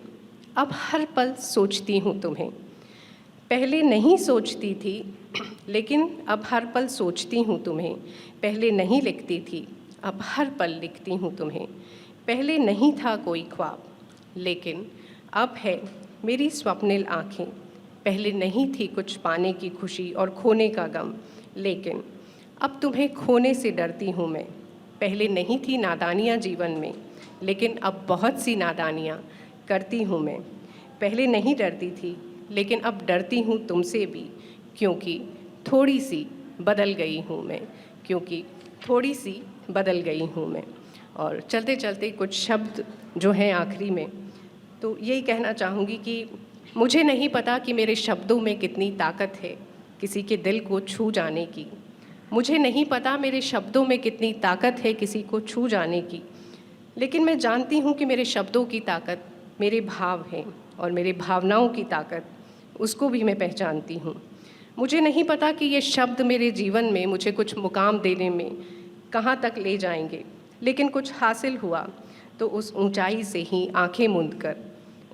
अब हर पल सोचती हूँ तुम्हें। पहले नहीं सोचती थी लेकिन अब हर पल सोचती हूँ तुम्हें। पहले नहीं लिखती थी अब हर पल लिखती हूँ तुम्हें। पहले नहीं था कोई ख्वाब लेकिन अब है मेरी स्वप्निल आँखें। पहले नहीं थी कुछ पाने की खुशी और खोने का गम, लेकिन अब तुम्हें खोने से डरती हूँ मैं। पहले नहीं थी नादानियाँ जीवन में, लेकिन अब बहुत सी नादानियाँ करती हूँ मैं। पहले नहीं डरती थी लेकिन अब डरती हूँ तुमसे भी, क्योंकि थोड़ी सी बदल गई हूँ मैं। क्योंकि थोड़ी सी बदल गई हूँ मैं। और चलते चलते कुछ शब्द जो हैं आखिरी में, तो यही कहना चाहूँगी कि मुझे नहीं पता कि मेरे शब्दों में कितनी ताकत है किसी के दिल को छू जाने की। मुझे नहीं पता मेरे शब्दों में कितनी ताकत है किसी को छू जाने की, लेकिन मैं जानती हूँ कि मेरे शब्दों की ताकत मेरे भाव हैं और मेरे भावनाओं की ताकत उसको भी मैं पहचानती हूँ। मुझे नहीं पता कि ये शब्द मेरे जीवन में मुझे कुछ मुकाम देने में कहाँ तक ले जाएंगे, लेकिन कुछ हासिल हुआ तो उस ऊंचाई से ही आंखें मूंद कर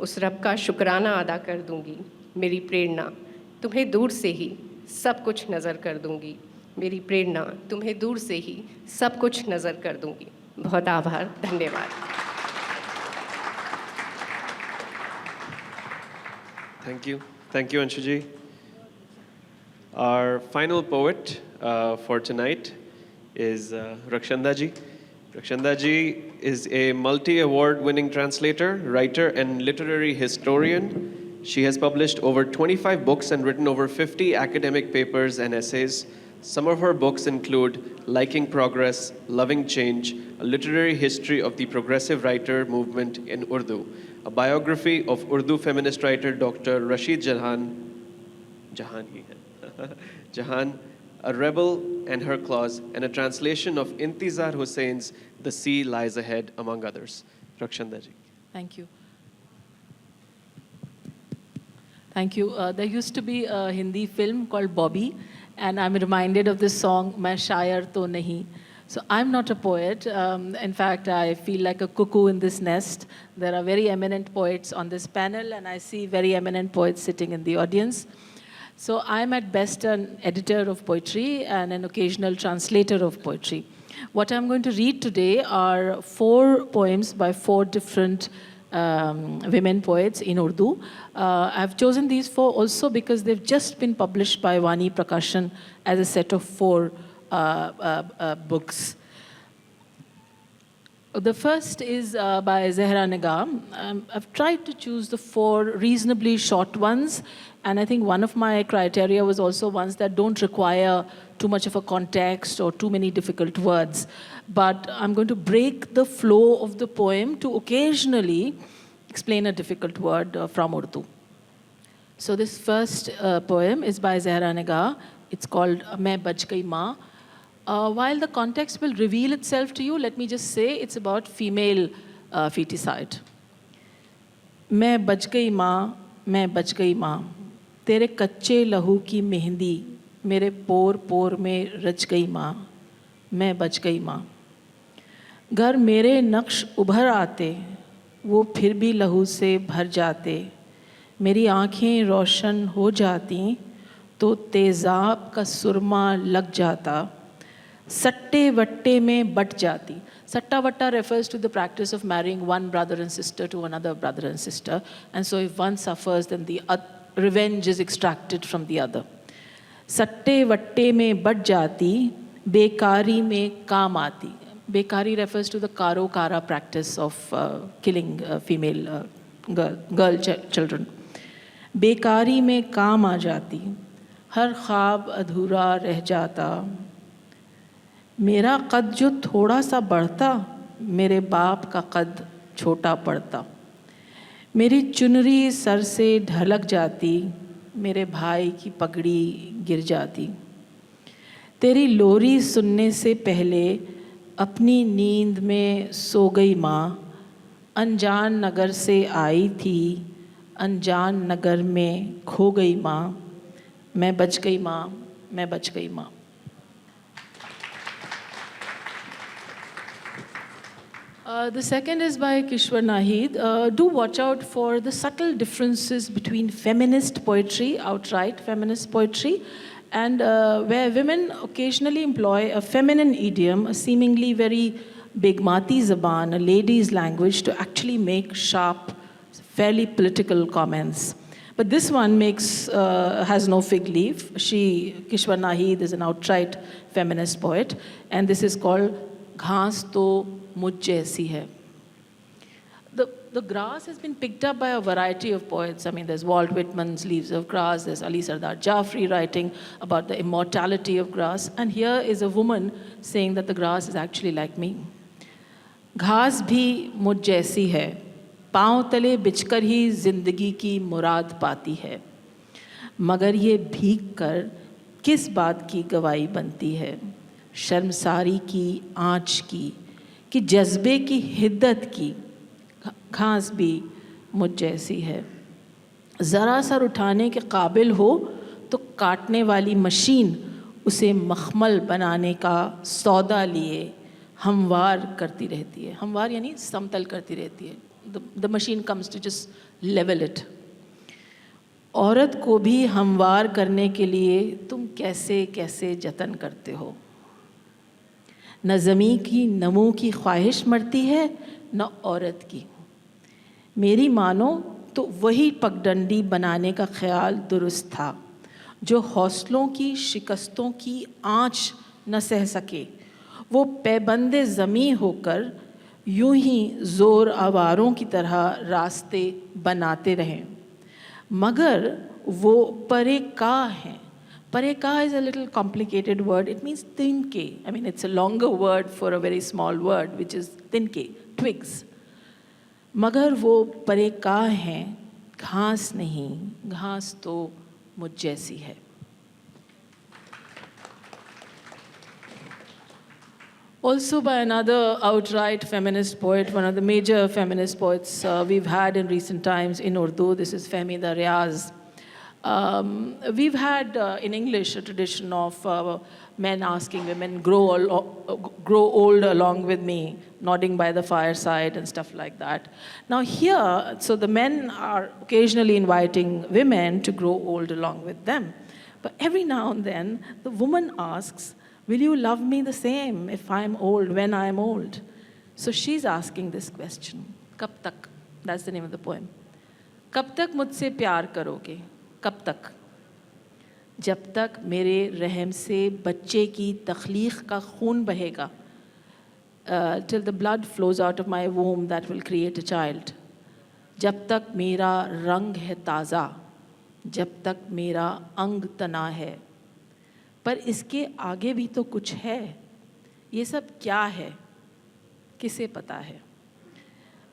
उस रब का शुक्राना अदा कर दूंगी। मेरी प्रेरणा तुम्हें दूर से ही सब कुछ नज़र कर दूंगी। मेरी प्रेरणा तुम्हें दूर से ही सब कुछ नज़र कर दूंगी। बहुत आभार, धन्यवाद।
Thank you. Thank you, Anshuji. Our final poet for tonight is Rakshanda ji. Rakshanda ji is a multi-award winning translator, writer, and literary historian. She has published over 25 books and written over 50 academic papers and essays. Some of her books include Liking Progress, Loving Change, a literary history of the progressive writer movement in Urdu, a biography of Urdu feminist writer Dr. Rashid Jahan, A Rebel and Her Claws, and a translation of Intizar Hussein's The Sea Lies Ahead, among others. Rakshanda ji.
Thank you. Thank you. There used to be a Hindi film called Bobby, and I'm reminded of this song, Main Shayar To Nahi. So I'm not a poet. In fact, I feel like a cuckoo in this nest. There are very eminent poets on this panel, and I see very eminent poets sitting in the audience. So I'm at best an editor of poetry and an occasional translator of poetry. What I'm going to read today are 4 poems by 4 different women poets in Urdu. I've chosen these 4 also because they've just been published by Vani Prakashan as a set of 4 books. The first is by Zehra Nigam. I've tried to choose the 4 reasonably short ones, and I think one of my criteria was also ones that don't require too much of a context or too many difficult words. But I'm going to break the flow of the poem to occasionally explain a difficult word from Urdu. So this first poem is by Zehra Nigam. It's called Main Bach Gayi Maan. While the context will reveal itself to you, let me just say it's about female feticide. मैं बच गई माँ, मैं बच गई माँ, तेरे कच्चे लहू की मेहंदी मेरे पोर पोर में रच गई माँ, मैं बच गई माँ. घर मेरे नक्श उभर आते, वो फिर भी लहू से भर जाते, मेरी आँखें रोशन हो जाती तो तेज़ाब का सुरमा लग जाता, सट्टे वट्टे में बट जाती. Satta Vatta refers to the practice of marrying one brother and sister to another brother and sister. And so if one suffers, then the revenge is extracted from the other. Satte vatte mein bat jati, bekari mein kaam aati. Bekari refers to the karo kara practice of killing female girl children. Bekari mein kaam aa jati, har ख्वाब अधूरा रह जाता. मेरा कद जो थोड़ा सा बढ़ता, मेरे बाप का कद छोटा पड़ता. मेरी चुनरी सर से ढलक जाती, मेरे भाई की पगड़ी गिर जाती. तेरी लोरी सुनने से पहले अपनी नींद में सो गई माँ, अनजान नगर से आई थी, अनजान नगर में खो गई माँ, मैं बच गई माँ, मैं बच गई माँ. The second is by Kishwar Nahid. Do watch out for the subtle differences between feminist poetry, outright feminist poetry, and where women occasionally employ a feminine idiom, a seemingly very bigmati zaban, a lady's language, to actually make sharp, fairly political comments. But this one has no fig leaf. Kishwar Nahid is an outright feminist poet, and this is called Ghaas To मुझ जैसी है. The grass has been picked up by a variety of poets. I mean, there's Walt Whitman's Leaves of Grass, there's Ali Sardar Jafri writing about the immortality of grass, and here is a woman saying that the grass is actually like me. घास भी मुझ जैसी है, पाँव तले बिछकर ही जिंदगी की मुराद पाती है, मगर ये भीग कर किस बात की गवाही बनती है, शर्मसारी की, आँच की, कि जज्बे की हिद्दत की. घास भी मुझ जैसी है. ज़रा सा उठाने के काबिल हो तो काटने वाली मशीन उसे मखमल बनाने का सौदा लिए हमवार करती रहती है. हमवार यानी समतल करती रहती है. The machine comes to just level it. औरत को भी हमवार करने के लिए तुम कैसे कैसे जतन करते हो. न ज़मीं की नमो की ख्वाहिश मरती है, न औरत की. मेरी मानो तो वही पगडंडी बनाने का ख्याल दुरुस्त था जो हौसलों की शिकस्तों की आँच न सह सके। वो पैबंदे ज़मीं होकर यूं ही ज़ोर आवारों की तरह रास्ते बनाते रहें, मगर वो परे का हैं। परे का is a little complicated word. It means tinke. I mean, it's a longer word for a very small word, which is tinke, twigs. मगर वो परे का हैं, घास नहीं, घास तो मुझ जैसी है। Also by another outright feminist poet, one of the major feminist poets we've had in recent times in Urdu. This is Fehmida Riaz. We've had in English a tradition of men asking women, grow old along with me, nodding by the fireside and stuff like that. Now here, so the men are occasionally inviting women to grow old along with them. But every now and then, the woman asks, will you love me the same if I'm old, when I'm old? So she's asking this question. Kab tak? That's the name of the poem. Kab tak mujhse प्यार करोगे? कब तक? जब तक मेरे रहम से बच्चे की तख्लीक का खून बहेगा. Till the blood flows out of my womb that will create a child. जब तक मेरा रंग है ताज़ा, जब तक मेरा अंग तना है. पर इसके आगे भी तो कुछ है. ये सब क्या है? किसे पता है?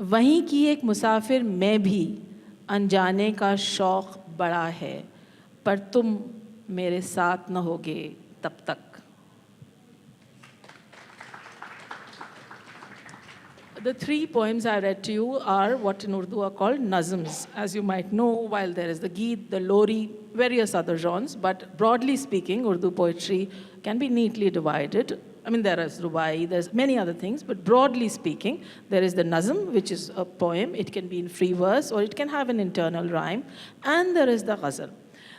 वहीं की एक मुसाफिर मैं भी, अनजाने का शौक़ बड़ा है, पर तुम मेरे साथ न होगे तब तक. The three poems I read to you are what in Urdu are called nazms. As you might know, while there is the Geet, the Lori, various other genres, but broadly speaking, Urdu poetry can be neatly divided. I mean, there is rubai, there's many other things, but broadly speaking, there is the nazm, which is a poem. It can be in free verse or it can have an internal rhyme, and there is the ghazal.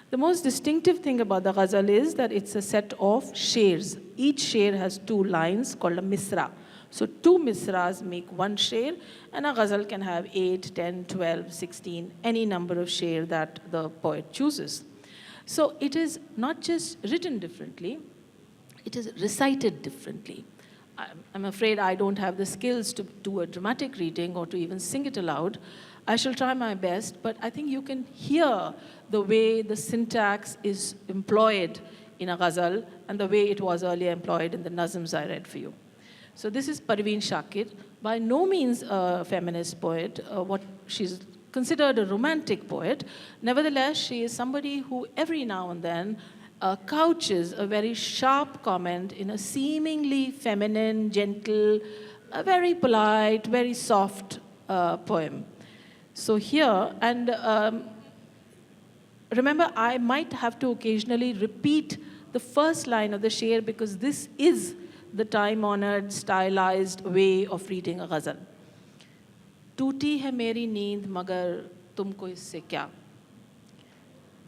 The most distinctive thing about the ghazal is that it's a set of shairs. Each shair has two lines called a misra. So two misras make one shair, and a ghazal can have 8, 10, 12, 16, any number of shair that the poet chooses. So it is not just written differently, it is recited differently. I'm afraid I don't have the skills to do a dramatic reading or to even sing it aloud. I shall try my best, but I think you can hear the way the syntax is employed in a ghazal and the way it was earlier employed in the nazms I read for you. So this is Parveen Shakir, by no means a feminist poet. What she's considered a romantic poet. Nevertheless, she is somebody who every now and then couches a very sharp comment in a seemingly feminine, gentle, a very polite, very soft poem. So here, and remember, I might have to occasionally repeat the first line of the shair because this is the time-honored, stylized way of reading a ghazal. टूटी है मेरी नींद मगर तुमको इससे क्या?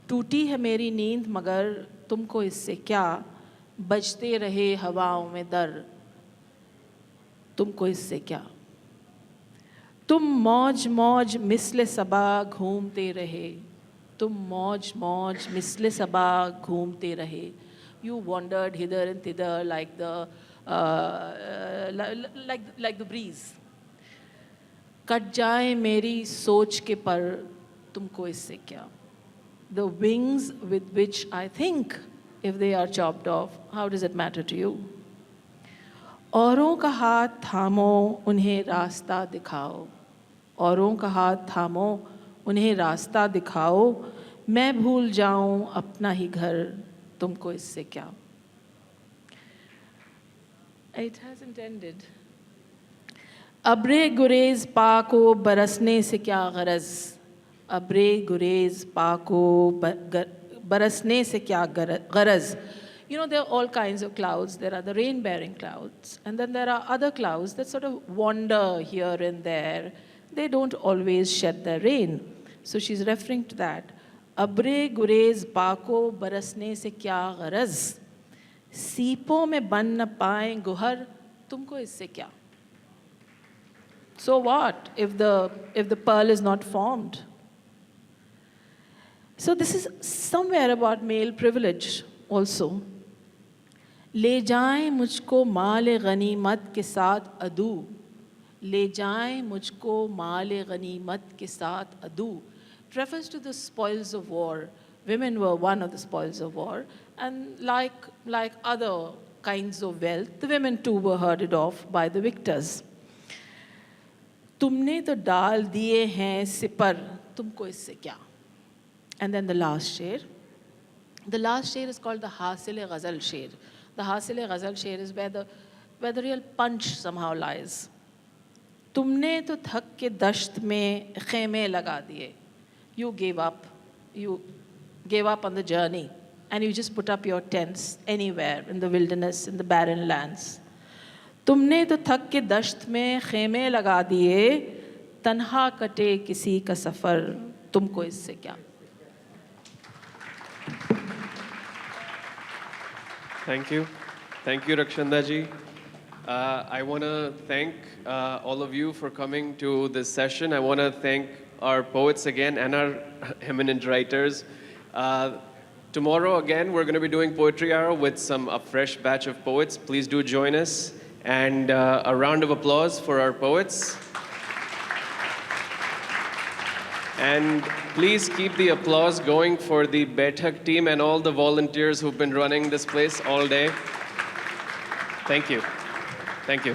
टूटी है मेरी नींद मगर तुमको इससे क्या? बजते रहे हवाओं में दर, तुमको इससे क्या? तुम मौज मौज मिस्ले सबा घूमते रहे, तुम मौज मौज मिस्ले सबा घूमते रहे. You wandered hither and thither like the breeze. Cut जाए मेरी सोच के पर तुमको इससे क्या? The wings with which I think, if they are chopped off, how does it matter to you? औरों का हाथ थामो उन्हें रास्ता दिखाओ, औरों का हाथ थामो उन्हें रास्ता दिखाओ, मैं भूल जाऊं अपना ही घर, तुमको इससे क्या? It hasn't ended. अब्रे गुरेज पाको बरसने से क्या गरज, अब्रे गुरेज पाको बरसने से क्या गरज. You know, there are all kinds of clouds. There are the rain-bearing clouds, and then there are other clouds that sort of wander here and there. They don't always shed their rain. So she's referring to that. अब्रे गुरेज पाको बरसने से क्या गरज, सीपों में बन न पाए गुहर, तुमको इससे क्या? So what if the pearl is not formed? So this is somewhere about male privilege also. ले जाएं मुझको माल गनीमत के साथ अदू, ले जाएं मुझको माल गनीमत के साथ अदू. It refers to the spoils of war. Women were one of the spoils of war, and like other kinds of wealth, the women too were herded off by the victors. तुमने तो डाल दिए हैं सिपर, तुमको इससे क्या? And then the last sher. The last sher is called the Hasil-e-Ghazal sher. The Hasil-e-Ghazal sher is where the real punch somehow lies. तुमने तो थक के दश्त में खेमे लगा दिए. You gave up on the journey and you just put up your tents anywhere in the wilderness, in the barren lands. तुमने तो थक के दश्त में खेमे लगा दिए, तन्हा कटे किसी का सफ़र, तुमको इससे क्या?
Thank you. Thank you, Rakshanda ji. I want to thank all of you for coming to this session. I want to thank our poets again and our eminent writers. Tomorrow, again, we're going to be doing Poetry Hour with a fresh batch of poets. Please do join us. And a round of applause for our poets. And please keep the applause going for the Baithak team and all the volunteers who've been running this place all day. Thank you. Thank you.